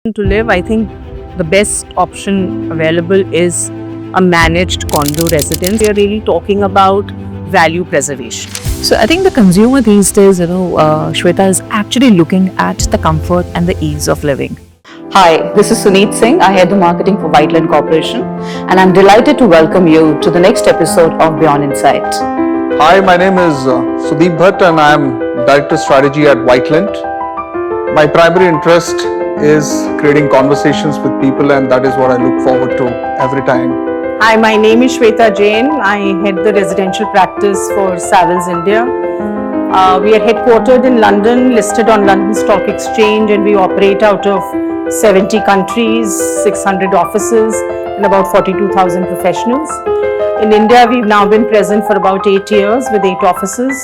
to live, I think the best option available is a managed condo residence. We are really talking about value preservation. So I think the consumer these days, Shweta is actually looking at the comfort and the ease of living. Hi, this is Suneet Singh. I head the marketing for Whiteland Corporation, and I'm delighted to welcome you to the next episode of Beyond Insight. Hi, my name is Sudeep Bhatt and I am Director Strategy at Whiteland. My primary interest is creating conversations with people, and that is what I look forward to every time. Hi, my name is Shweta Jain. I head the residential practice for Savills India. We are headquartered in London, listed on London Stock Exchange, and we operate out of 70 countries, 600 offices, and about 42,000 professionals. In India, we've now been present for about 8 years with 8 offices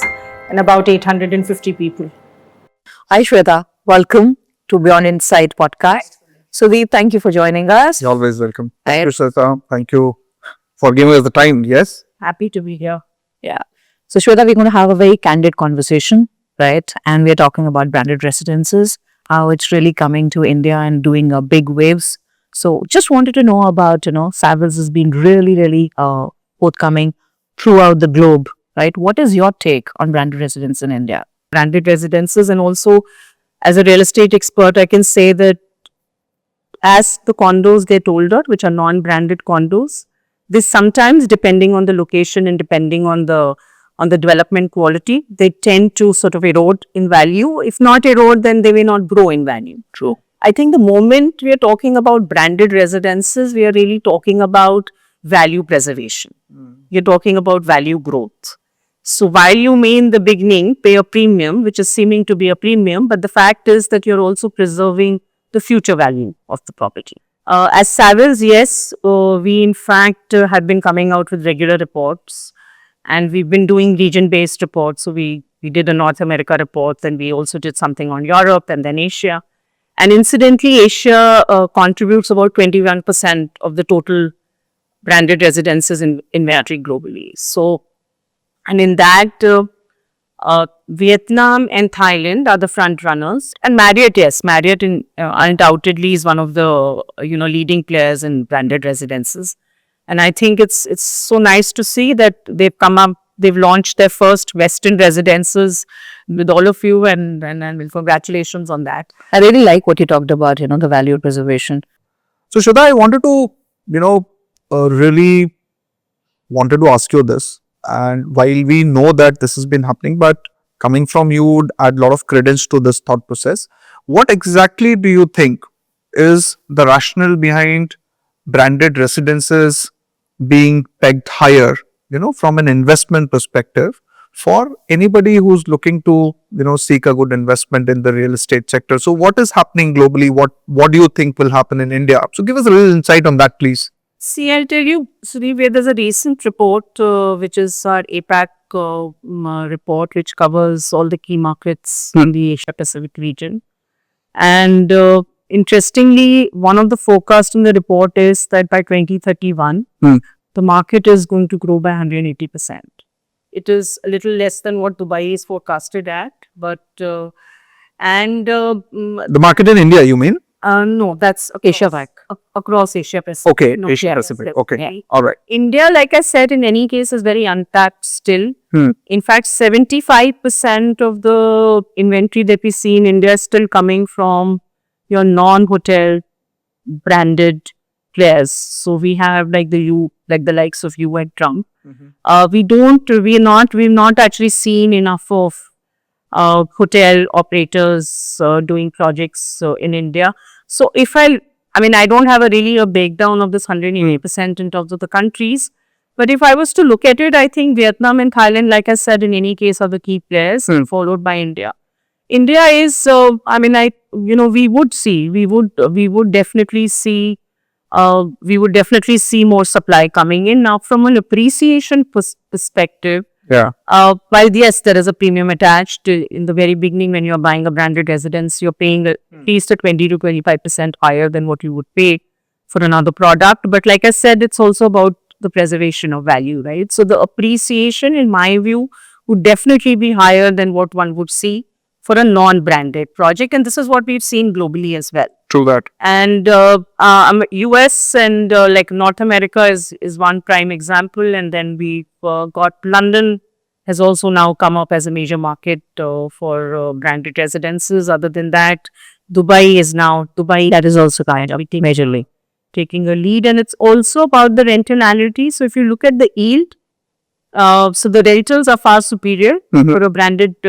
and about 850 people. Hi Shweta, welcome to Beyond Insight podcast. Sudeep, thank you for joining us. You're always welcome. Thank you, Shweta. Thank you for giving us the time. Yes. Happy to be here. Yeah. So Shweta, we're going to have a very candid conversation, right? And we're talking about branded residences, how it's really coming to India and doing big waves. So just wanted to know about, Savills has been really forthcoming throughout the globe, right? What is your take on branded residence in India? Branded residences, and also as a real estate expert, I can say that as the condos get older, which are non-branded condos, this sometimes, depending on the location and depending on the development quality, they tend to sort of erode in value. If not erode, then they may not grow in value. True. I think the moment we are talking about branded residences, we are really talking about value preservation. You're talking about value growth. So while you may in the beginning pay a premium, which is seeming to be a premium, but the fact is that you're also preserving the future value of the property. As Savills, yes, we in fact have been coming out with regular reports, and we've been doing region-based reports. So we did a North America report, then we also did something on Europe and then Asia. And incidentally, Asia contributes about 21% of the total branded residences in inventory globally. So, and in that, Vietnam and Thailand are the front runners. And Marriott, yes, Marriott undoubtedly is one of the leading players in branded residences. And I think it's so nice to see that they've launched their first Western residences with all of you, and congratulations on that. I really like what you talked about, the value preservation. So, Shweta, I wanted to, really wanted to ask you this. And while we know that this has been happening, but coming from you would add a lot of credence to this thought process. What exactly do you think is the rationale behind branded residences being pegged higher, from an investment perspective for anybody who's looking to, seek a good investment in the real estate sector? So what is happening globally? What do you think will happen in India? So give us a little insight on that, please. See, I'll tell you, Sudeep, there's a recent report, which is our APAC report, which covers all the key markets in the Asia Pacific region. And interestingly, one of the forecasts in the report is that by 2031, the market is going to grow by 180%. It is a little less than what Dubai is forecasted at, but the market in India, you mean? No, that's Asia Pac. Across Asia Pacific. Okay, No, Asia yes, Pacific. yes, Okay, yeah. all right. India, like I said, in any case, is very untapped still. In fact, 75% of the inventory that we see in India is still coming from your non-hotel branded players. So we have the likes of you and Trump. We've not actually seen enough of hotel operators doing projects in India. So I don't have a breakdown of this 180% in terms of the countries. But if I was to look at it, I think Vietnam and Thailand, like I said, in any case, are the key players, followed by India. India is, we would definitely see more supply coming in. Now, from an appreciation perspective, while yes, there is a premium attached in the very beginning when you're buying a branded residence, you're paying at least a 20 to 25% higher than what you would pay for another product. But like I said, it's also about the preservation of value, right? So the appreciation, in my view, would definitely be higher than what one would see for a non-branded project. And this is what we've seen globally as well. True that. And US and like North America is one prime example. And then we've got London has also now come up as a major market for branded residences. Other than that, Dubai that is also kind of majorly taking a lead. And it's also about the rental annuity. So if you look at the yield, so the rentals are far superior for a branded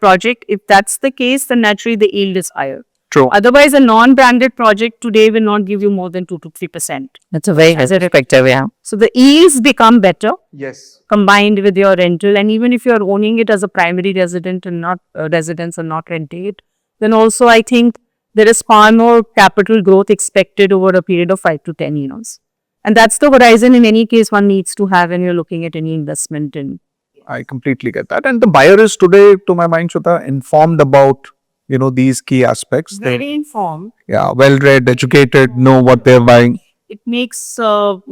project. If that's the case, then naturally the yield is higher. True. Otherwise, a non-branded project today will not give you more than 2 to 3%. That's a very perspective, yeah. So the yields become better Yes. combined with your rental, and even if you're owning it as a primary resident and not residence and not renting it, then also I think there is far more capital growth expected over a period of 5 to 10 years. And that's the horizon in any case one needs to have when you're looking at any investment in. I completely get that. And the buyer is today, to my mind, Shweta, informed about, these key aspects. Very informed. Yeah, well-read, educated, know what they're buying. It makes our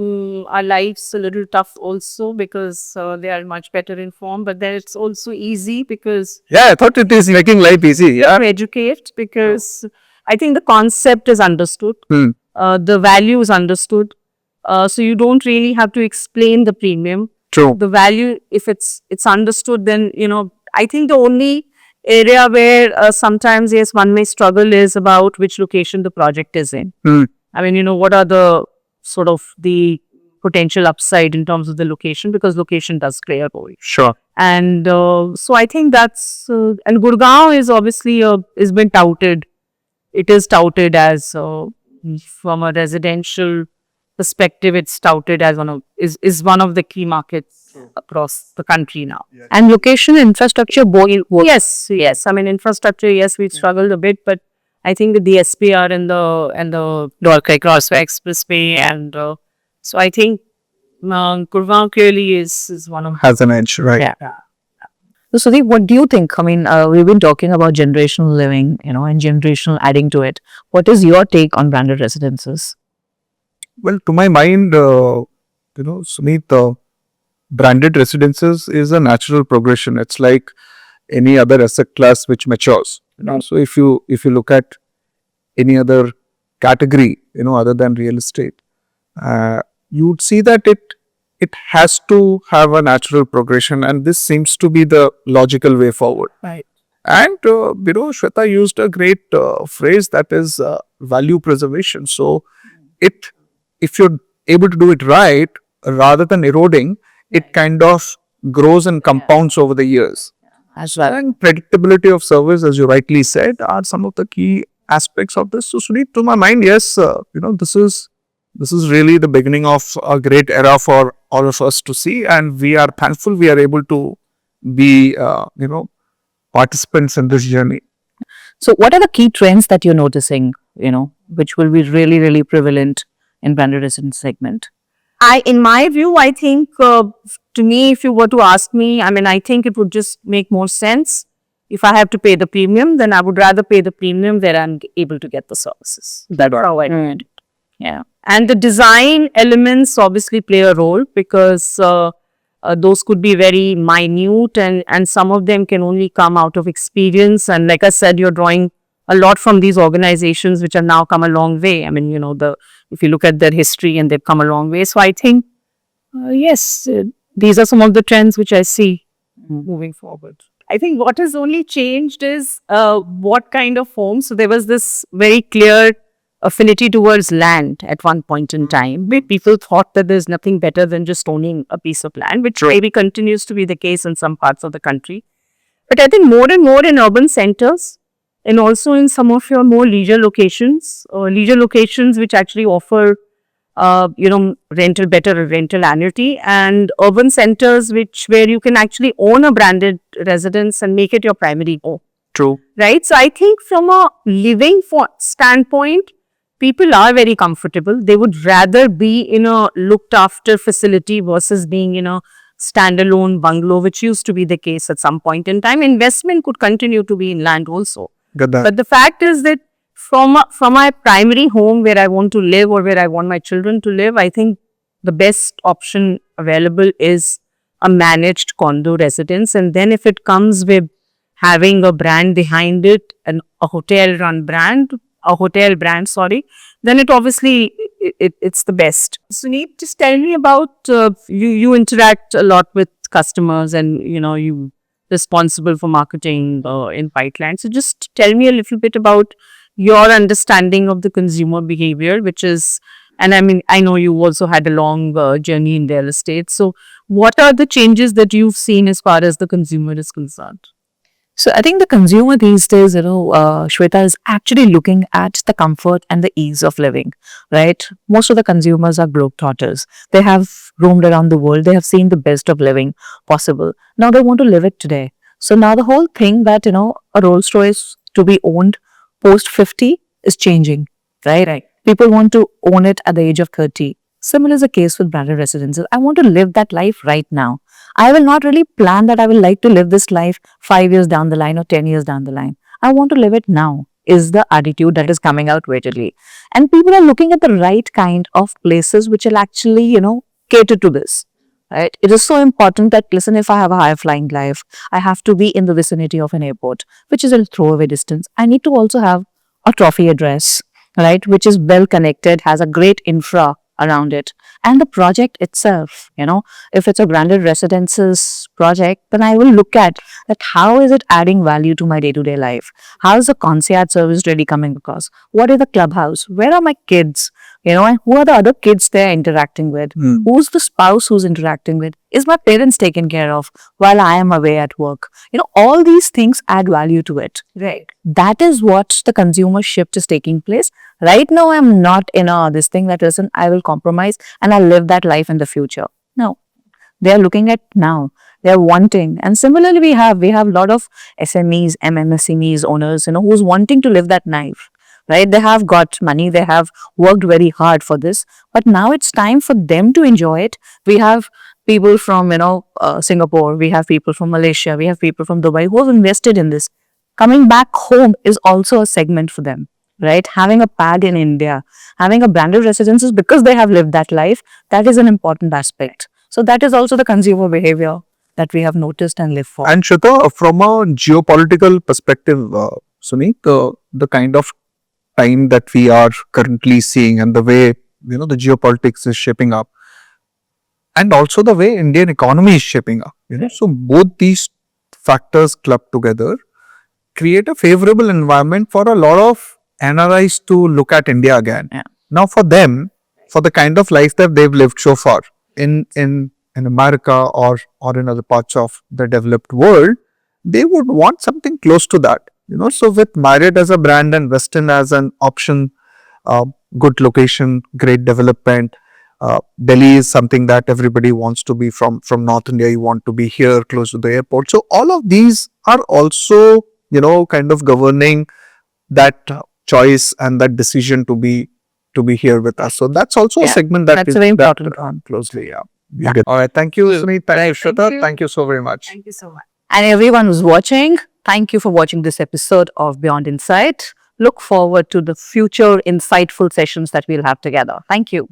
lives a little tough also because they are much better informed, but then it's also easy because Yeah, I thought it is making life easy. Yeah. to educate, because I think the concept is understood, the value is understood, so you don't really have to explain the premium. True. The value, if it's understood, then I think the only area where sometimes yes one may struggle is about which location the project is in. I mean, what are the sort of the potential upside in terms of the location, because location does play a role. Sure. And so I think that's, and Gurgaon is obviously, has been touted. It is touted as, from a residential perspective, it's touted as is one of the key markets across the country now. And location, infrastructure, both. Yes. I mean, infrastructure, yes, we struggled a bit, but I think with the SPR and the Dwarka Crossway Expressway, and so I think Gurgaon clearly is one of. Has an edge, right? Yeah. So, Sudeep, what do you think? I mean, we've been talking about generational living, and generational adding to it. What is your take on branded residences? Well, to my mind, Suneet, branded residences is a natural progression. It's like any other asset class which matures. So if you look at any other category, other than real estate, you'd see that it has to have a natural progression, and this seems to be the logical way forward. Right. And Shweta used a great phrase, that is value preservation. So if you're able to do it right, rather than eroding, it kind of grows and compounds over the years. As well. And predictability of service, as you rightly said, are some of the key aspects of this. So, Suneet, to my mind, yes, this is really the beginning of a great era for all of us to see, and we are thankful we are able to be, participants in this journey. So, what are the key trends that you're noticing, which will be really, really prevalent in branded residence segment? In my view, I think, to me, if you were to ask me, I mean, I think it would just make more sense. If I have to pay the premium, then I would rather pay the premium where I'm able to get the services that are provided. Yeah. And the design elements obviously play a role, because those could be very minute, and some of them can only come out of experience. And like I said, you're drawing a lot from these organizations which have now come a long way. I mean, if you look at their history, and they've come a long way. So I think, yes, these are some of the trends which I see moving forward. I think what has only changed is what kind of home. So there was this very clear affinity towards land at one point in time, where people thought that there's nothing better than just owning a piece of land, which maybe continues to be the case in some parts of the country. But I think more and more in urban centers, and also in some of your more leisure locations which actually offer, better rental annuity, and urban centers where you can actually own a branded residence and make it your primary home. True. Right? So I think from a living standpoint, people are very comfortable. They would rather be in a looked after facility versus being in a standalone bungalow, which used to be the case at some point in time. Investment could continue to be in land also. Got that. But the fact is that from my primary home where I want to live, or where I want my children to live, I think the best option available is a managed condo residence. And then if it comes with having a brand behind it and a hotel brand, sorry, then it obviously it's the best. Suneet, just tell me about you interact a lot with customers and you responsible for marketing in Pipeline. So just tell me a little bit about your understanding of the consumer behavior, which is, and I mean, I know you also had a long journey in real estate. So what are the changes that you've seen as far as the consumer is concerned? So I think the consumer these days, Shweta, is actually looking at the comfort and the ease of living, right? Most of the consumers are globetrotters. They have roamed around the world. They have seen the best of living possible. Now they want to live it today. So now the whole thing that, a Rolls Royce to be owned post 50 is changing, right? Right. People want to own it at the age of 30. Similar is the case with branded residences. I want to live that life right now. I will not really plan that I will like to live this life 5 years down the line or 10 years down the line. I want to live it now is the attitude that is coming out readily. And people are looking at the right kind of places which will actually, cater to this. Right? It is so important that, listen, if I have a high flying life, I have to be in the vicinity of an airport, which is a throwaway distance. I need to also have a trophy address, right, which is well connected, has a great infra around it. And the project itself, if it's a branded residences project, then I will look at that how is it adding value to my day-to-day life? How is the concierge service really coming across? What is the clubhouse? Where are my kids? And who are the other kids they're interacting with? Who's the spouse who's interacting with? Is my parents taken care of while I am away at work? All these things add value to it. Right. That is what the consumer shift is taking place. Right now, I'm not in this thing that, listen, I will compromise and I'll live that life in the future. No, they are looking at now. They are wanting. And similarly, we have a lot of SMEs, MMSMEs owners, who's wanting to live that life. Right? They have got money. They have worked very hard for this. But now it's time for them to enjoy it. We have people from, Singapore. We have people from Malaysia. We have people from Dubai who have invested in this. Coming back home is also a segment for them. Right? Having a pad in India, having a branded residences because they have lived that life, that is an important aspect. So that is also the consumer behavior that we have noticed and lived for. And Shweta, from a geopolitical perspective, Suneet, the kind of time that we are currently seeing and the way, the geopolitics is shaping up and also the way Indian economy is shaping up, so both these factors clubbed together create a favorable environment for a lot of NRIs to look at India again. Yeah. Now for them, for the kind of life that they've lived so far in America or in other parts of the developed world, they would want something close to that. So with Marriott as a brand and Westin as an option, good location, great development. Delhi is something that everybody wants to be from North India. You want to be here close to the airport. So all of these are also, kind of governing that choice and that decision to be here with us. So that's also a segment that that's is very important. closely. Yeah. All right. Thank you, Suneet. Thank you, Shweta. Thank you so very much. Thank you so much. And everyone who's watching, thank you for watching this episode of Beyond Insight. Look forward to the future insightful sessions that we'll have together. Thank you.